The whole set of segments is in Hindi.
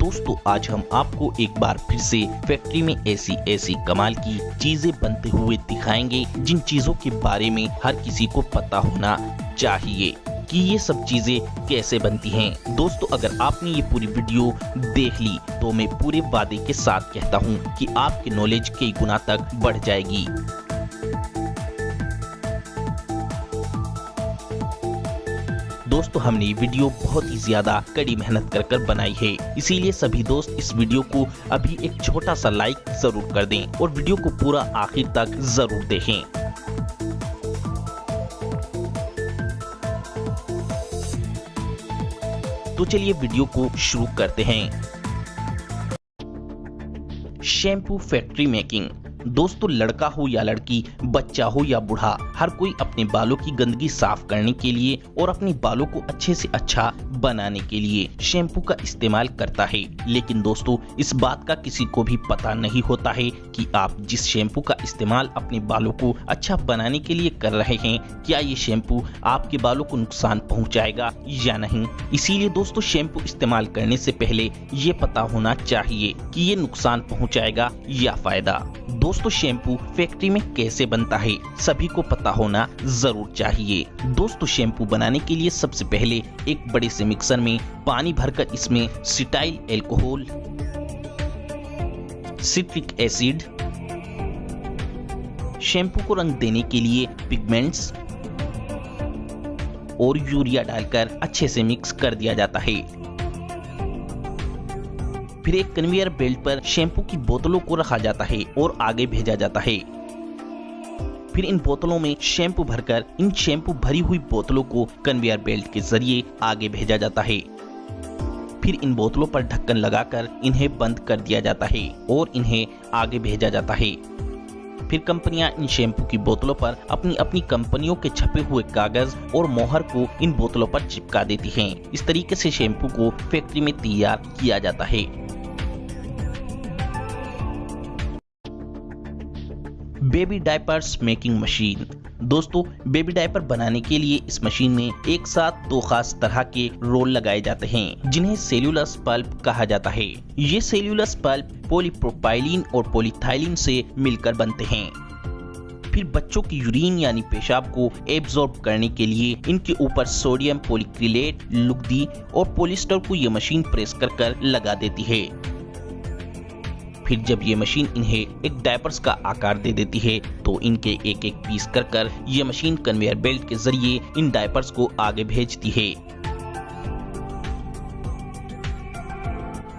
दोस्तों आज हम आपको एक बार फिर से फैक्ट्री में ऐसी कमाल की चीजें बनते हुए दिखाएंगे जिन चीजों के बारे में हर किसी को पता होना चाहिए कि ये सब चीजें कैसे बनती हैं। दोस्तों अगर आपने ये पूरी वीडियो देख ली तो मैं पूरे वादे के साथ कहता हूँ कि आपकी नॉलेज कई गुना तक बढ़ जाएगी। दोस्तों हमने ये वीडियो बहुत ही ज्यादा कड़ी मेहनत कर बनाई है, इसीलिए सभी दोस्त इस वीडियो को अभी एक छोटा सा लाइक जरूर कर दें और वीडियो को पूरा आखिर तक जरूर देखें। तो चलिए वीडियो को शुरू करते हैं। Shampoo factory making. दोस्तों लड़का हो या लड़की, बच्चा हो या बूढ़ा, हर कोई अपने बालों की गंदगी साफ करने के लिए और अपने बालों को अच्छे से अच्छा बनाने के लिए शैम्पू का इस्तेमाल करता है। लेकिन दोस्तों इस बात का किसी को भी पता नहीं होता है कि आप जिस शैम्पू का इस्तेमाल अपने बालों को अच्छा बनाने के लिए कर रहे हैं, क्या ये शैम्पू आपके बालों को नुकसान पहुंचाएगा या नहीं। इसीलिए दोस्तों शैम्पू इस्तेमाल करने से पहले ये पता होना चाहिए कि ये नुकसान पहुंचाएगा या फायदा। दोस्तों शैम्पू फैक्ट्री में कैसे बनता है सभी को पता होना जरूर चाहिए। दोस्तों शैम्पू बनाने के लिए सबसे पहले एक बड़े से मिक्सर में पानी भरकर इसमें cetyl alcohol, citric acid, shampoo को रंग देने के लिए पिगमेंट्स और यूरिया डालकर अच्छे से मिक्स कर दिया जाता है। फिर एक कन्वेयर बेल्ट पर शैम्पू की बोतलों को रखा जाता है और आगे भेजा जाता है। फिर इन बोतलों में शैम्पू भरकर इन शैम्पू भरी हुई बोतलों को कन्वेयर बेल्ट के जरिए आगे भेजा जाता है। फिर इन बोतलों पर ढक्कन लगाकर इन्हें बंद कर दिया जाता है और इन्हें आगे भेजा जाता है। फिर कंपनियां इन शैम्पू की बोतलों पर अपनी अपनी कंपनियों के छपे हुए कागज और मोहर को इन बोतलों पर चिपका देती हैं। इस तरीके से शैम्पू को फैक्ट्री में तैयार किया जाता है। Baby diapers making machine. दोस्तों बेबी डायपर बनाने के लिए इस मशीन में एक साथ दो खास तरह के रोल लगाए जाते हैं जिन्हें सेल्यूलस पल्प कहा जाता है। ये सेल्यूलस पल्प पॉलीप्रोपाइलीन और पॉलीथाइलीन से मिलकर बनते हैं। फिर बच्चों की यूरिन यानी पेशाब को एब्जॉर्ब करने के लिए इनके ऊपर सोडियम पॉलीक्रिलेट, लुगदी और पॉलिस्टर को ये मशीन प्रेस कर लगा देती है। फिर जब ये मशीन इन्हें एक डायपर्स का आकार दे देती है तो इनके एक एक पीस कर ये मशीन कन्वेयर बेल्ट के जरिए इन डायपर्स को आगे भेजती है।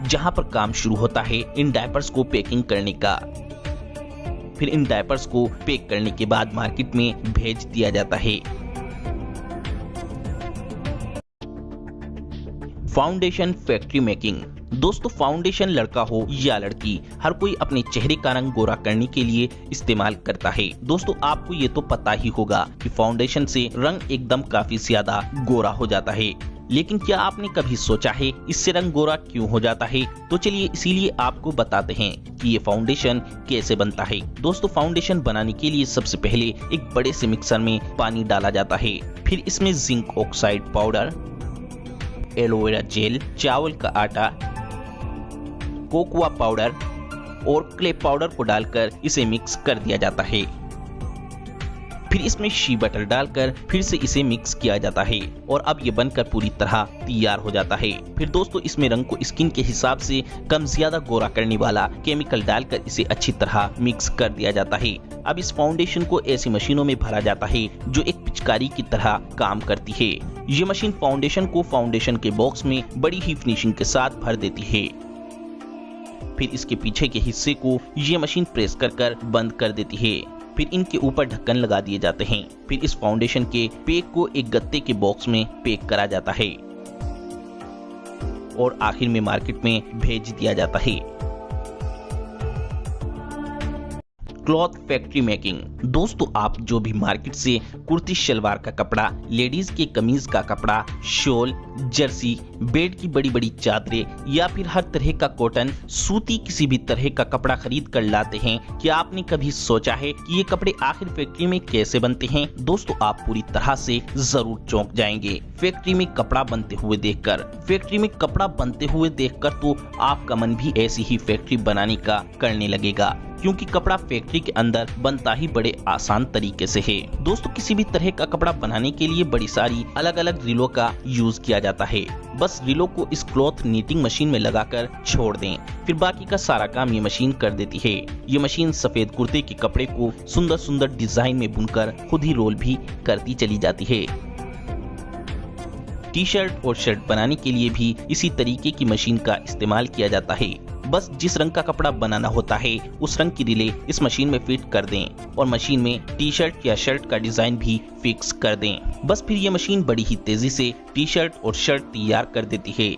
जहां पर काम शुरू होता है इन डायपर्स को पैकिंग करने का। फिर इन डायपर्स को पैक करने के बाद मार्केट में भेज दिया जाता है। Foundation factory making. दोस्तों फाउंडेशन लड़का हो या लड़की, हर कोई अपने चेहरे का रंग गोरा करने के लिए इस्तेमाल करता है। दोस्तों आपको ये तो पता ही होगा कि फाउंडेशन से रंग एकदम काफी ज्यादा गोरा हो जाता है। लेकिन क्या आपने कभी सोचा है इससे रंग गोरा क्यों हो जाता है? तो चलिए इसीलिए आपको बताते हैं कि ये फाउंडेशन कैसे बनता है। दोस्तों फाउंडेशन बनाने के लिए सबसे पहले एक बड़े से मिक्सर में पानी डाला जाता है। फिर इसमें zinc oxide powder, aloe vera gel, चावल का आटा, कोकोआ पाउडर और क्ले पाउडर को डालकर इसे मिक्स कर दिया जाता है। फिर इसमें शी बटर डालकर फिर से इसे मिक्स किया जाता है और अब ये बनकर पूरी तरह तैयार हो जाता है। फिर दोस्तों इसमें रंग को स्किन के हिसाब से कम ज्यादा गोरा करने वाला केमिकल डालकर इसे अच्छी तरह मिक्स कर दिया जाता है। अब इस फाउंडेशन को ऐसी मशीनों में भरा जाता है जो एक पिचकारी की तरह काम करती है। ये मशीन फाउंडेशन को फाउंडेशन के बॉक्स में बड़ी ही फिनिशिंग के साथ भर देती है। फिर इसके पीछे के हिस्से को ये मशीन प्रेस कर बंद कर देती है। फिर इनके ऊपर ढक्कन लगा दिए जाते हैं। फिर इस फाउंडेशन के पैक को एक गत्ते के बॉक्स में पैक करा जाता है और आखिर में मार्केट में भेज दिया जाता है। Cloth factory making. दोस्तों आप जो भी मार्केट से कुर्ती शलवार का कपड़ा, लेडीज के कमीज का कपड़ा, शॉल, जर्सी बेड की बड़ी बड़ी चादरें या फिर हर तरह का कॉटन, सूती किसी भी तरह का कपड़ा खरीद कर लाते हैं, क्या आपने कभी सोचा है कि ये कपड़े आखिर फैक्ट्री में कैसे बनते हैं? दोस्तों आप पूरी तरह से जरूर चौंक जाएंगे फैक्ट्री में कपड़ा बनते हुए देखकर। फैक्ट्री में कपड़ा बनते हुए देखकर तो आपका मन भी ऐसी ही फैक्ट्री बनाने का करने लगेगा, क्योंकि कपड़ा फैक्ट्री के अंदर बनता ही बड़े आसान तरीके से है। दोस्तों किसी भी तरह का कपड़ा बनाने के लिए बड़ी सारी अलग अलग रीलों का यूज किया जाता है। बस रीलों को इस क्लॉथ नीटिंग मशीन में लगाकर छोड़ दें, फिर बाकी का सारा काम ये मशीन कर देती है। ये मशीन सफेद कुर्ते के कपड़े को सुंदर सुंदर डिजाइन में बुनकर खुद ही रोल भी करती चली जाती है। टी शर्ट और शर्ट बनाने के लिए भी इसी तरीके की मशीन का इस्तेमाल किया जाता है। बस जिस रंग का कपड़ा बनाना होता है उस रंग की रीलें इस मशीन में फिट कर दें और मशीन में टी शर्ट या शर्ट का डिजाइन भी फिक्स कर दें। बस फिर ये मशीन बड़ी ही तेजी से टी शर्ट और शर्ट तैयार कर देती है।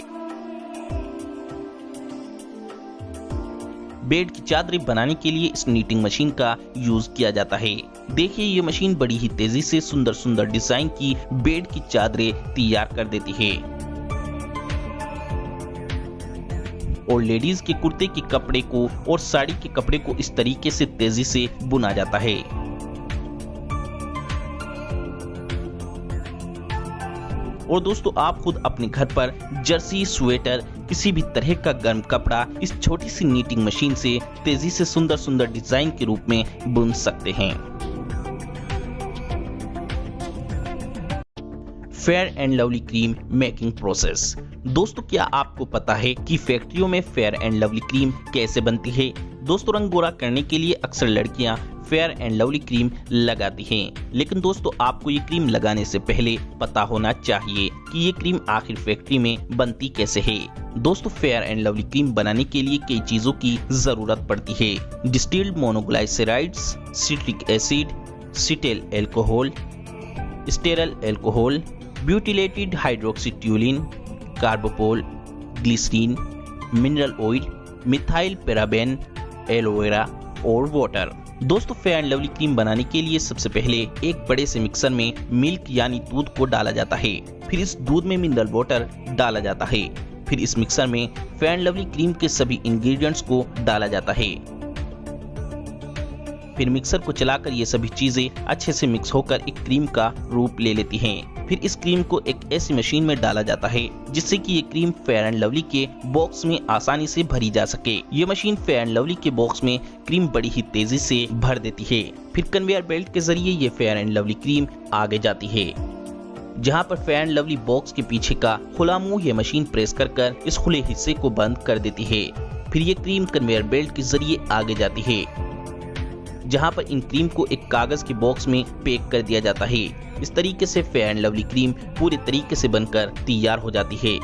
बेड की चादरें बनाने के लिए इस नीटिंग मशीन का यूज किया जाता है। देखिए ये मशीन बड़ी ही तेजी से सुंदर सुंदर डिजाइन की बेड की चादरें तैयार कर देती है और लेडीज के कुर्ते के कपड़े को और साड़ी के कपड़े को इस तरीके से तेजी से बुना जाता है। और दोस्तों आप खुद अपने घर पर जर्सी, स्वेटर, किसी भी तरह का गर्म कपड़ा इस छोटी सी नीटिंग मशीन से तेजी से सुंदर सुंदर डिजाइन के रूप में बुन सकते हैं। Fair and Lovely cream making process. दोस्तों क्या आपको पता है कि फैक्ट्रियों में फेयर एंड लवली क्रीम कैसे बनती है? दोस्तों रंग गोरा करने के लिए अक्सर लड़कियां फेयर एंड लवली क्रीम लगाती हैं, लेकिन दोस्तों आपको ये क्रीम लगाने से पहले पता होना चाहिए कि ये क्रीम आखिर फैक्ट्री में बनती कैसे है। दोस्तों फेयर एंड लवली क्रीम बनाने के लिए कई चीजों की जरूरत पड़ती है। Distilled monoglycerides, citric acid, cetyl alcohol, stearyl alcohol, butylated hydroxytoluene, carbopol, glycerine, mineral oil, methyl paraben, aloe vera और वाटर। दोस्तों फेयर एंड लवली क्रीम बनाने के लिए सबसे पहले एक बड़े से मिक्सर में मिल्क यानी दूध को डाला जाता है, फिर इस दूध में मिनरल वाटर डाला जाता है, फिर इस मिक्सर में फेयर एंड लवली क्रीम के सभी इंग्रेडिएंट्स को डाला जाता है। फिर मिक्सर को चलाकर ये सभी चीजें अच्छे से मिक्स होकर एक क्रीम का रूप ले लेती हैं। फिर इस क्रीम को एक ऐसी मशीन में डाला जाता है जिससे कि ये क्रीम फेयर एंड लवली के बॉक्स में आसानी से भरी जा सके। ये मशीन फेयर एंड लवली के बॉक्स में क्रीम बड़ी ही तेजी से भर देती है। फिर कन्वेयर बेल्ट के जरिए ये फेयर एंड लवली क्रीम आगे जाती है, जहाँ पर फेयर एंड लवली बॉक्स के पीछे का खुला मुंह ये मशीन प्रेस कर इस खुले हिस्से को बंद कर देती है। फिर ये क्रीम कन्वेयर बेल्ट के जरिए आगे जाती है, जहां पर इन क्रीम को एक कागज के बॉक्स में पैक कर दिया जाता है। इस तरीके से फेयर एंड लवली क्रीम पूरे तरीके से बनकर तैयार हो जाती है।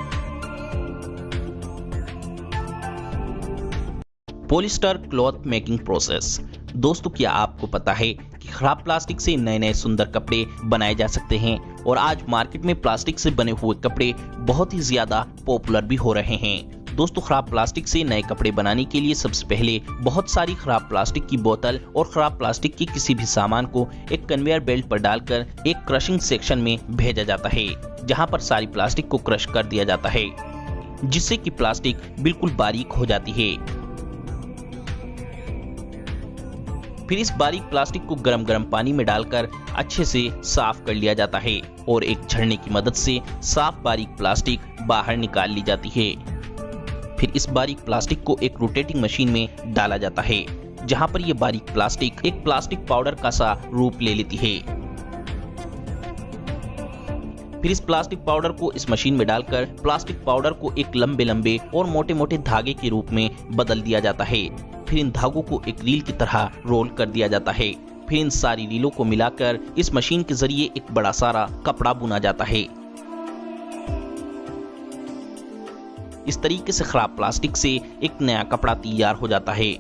Polyester cloth making process. दोस्तों क्या आपको पता है कि खराब प्लास्टिक से नए नए सुंदर कपड़े बनाए जा सकते हैं और आज मार्केट में प्लास्टिक से बने हुए कपड़े बहुत ही ज्यादा पॉपुलर भी हो रहे हैं। दोस्तों खराब प्लास्टिक से नए कपड़े बनाने के लिए सबसे पहले बहुत सारी खराब प्लास्टिक की बोतल और खराब प्लास्टिक के किसी भी सामान को एक कन्वेयर बेल्ट पर डालकर एक क्रशिंग सेक्शन में भेजा जाता है, जहां पर सारी प्लास्टिक को क्रश कर दिया जाता है, जिससे कि प्लास्टिक बिल्कुल बारीक हो जाती है। फिर इस बारीक प्लास्टिक को गरम गरम पानी में डालकर अच्छे से साफ कर लिया जाता है और एक छड़ने की मदद से साफ बारीक प्लास्टिक बाहर निकाल ली जाती है। फिर इस बारीक प्लास्टिक को एक रोटेटिंग मशीन में डाला जाता है, जहां पर यह बारीक प्लास्टिक एक प्लास्टिक पाउडर का सा रूप ले लेती है। फिर इस प्लास्टिक पाउडर को इस मशीन में डालकर प्लास्टिक पाउडर को एक लंबे लंबे और मोटे मोटे धागे के रूप में बदल दिया जाता है। फिर इन धागों को एक रील की तरह रोल कर दिया जाता है। फिर इन सारी रीलों को मिलाकर इस मशीन के जरिए एक बड़ा सारा कपड़ा बुना जाता है। इस तरीके से खराब प्लास्टिक से एक नया कपड़ा तैयार हो जाता है।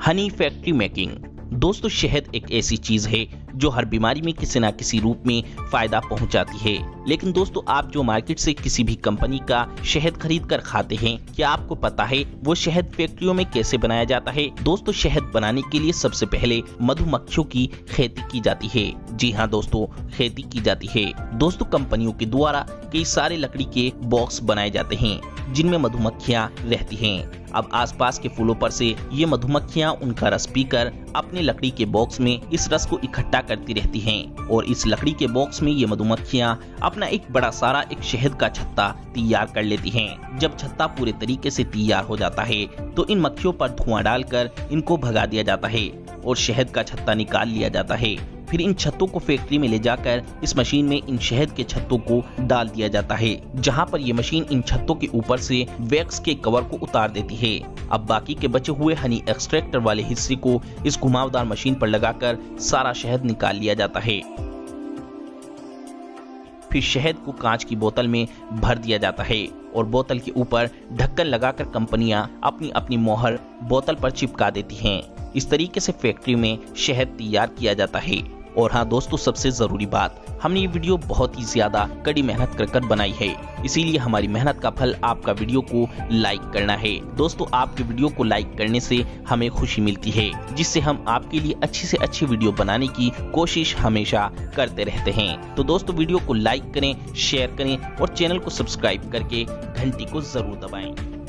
Honey factory making. दोस्तों शहद एक ऐसी चीज है जो हर बीमारी में किसी न किसी रूप में फायदा पहुंचाती है। लेकिन दोस्तों, आप जो मार्केट से किसी भी कंपनी का शहद खरीद कर खाते हैं, क्या आपको पता है वो शहद फैक्ट्रियों में कैसे बनाया जाता है? दोस्तों, शहद बनाने के लिए सबसे पहले मधुमक्खियों की खेती की जाती है। जी हाँ दोस्तों, खेती की जाती है। दोस्तों, कंपनियों के द्वारा कई सारे लकड़ी के बॉक्स बनाए जाते हैं जिनमें मधुमक्खियां रहती हैं। अब आसपास के फूलों पर से ये मधुमक्खियां उनका रस पीकर अपने लकड़ी के बॉक्स में इस रस को इकट्ठा करती रहती हैं और इस लकड़ी के बॉक्स में ये मधुमक्खियां अपना एक बड़ा सारा एक शहद का छत्ता तैयार कर लेती हैं। जब छत्ता पूरे तरीके से तैयार हो जाता है तो इन मक्खियों पर धुआं डालकर इनको भगा दिया जाता है और शहद का छत्ता निकाल लिया जाता है। फिर इन छत्तों को फैक्ट्री में ले जाकर इस मशीन में इन शहद के छत्तों को डाल दिया जाता है, जहां पर ये मशीन इन छत्तों के ऊपर से वैक्स के कवर को उतार देती है। अब बाकी के बचे हुए हनी एक्सट्रैक्टर वाले हिस्से को इस घुमावदार मशीन पर लगाकर सारा शहद निकाल लिया जाता है। फिर शहद को कांच की बोतल में भर दिया जाता है और बोतल के ऊपर ढक्कन लगाकर कंपनियां अपनी अपनी मोहर बोतल पर चिपका देती हैं। इस तरीके से फैक्ट्री में शहद तैयार किया जाता है। और हाँ दोस्तों, सबसे जरूरी बात, हमने ये वीडियो बहुत ही ज्यादा कड़ी मेहनत कर बनाई है, इसीलिए हमारी मेहनत का फल आपका वीडियो को लाइक करना है। दोस्तों, आपके वीडियो को लाइक करने से हमें खुशी मिलती है, जिससे हम आपके लिए अच्छी से अच्छी वीडियो बनाने की कोशिश हमेशा करते रहते हैं। तो दोस्तों, वीडियो को लाइक करें, शेयर करें और चैनल को सब्सक्राइब करके घंटी को जरूर दबाएं।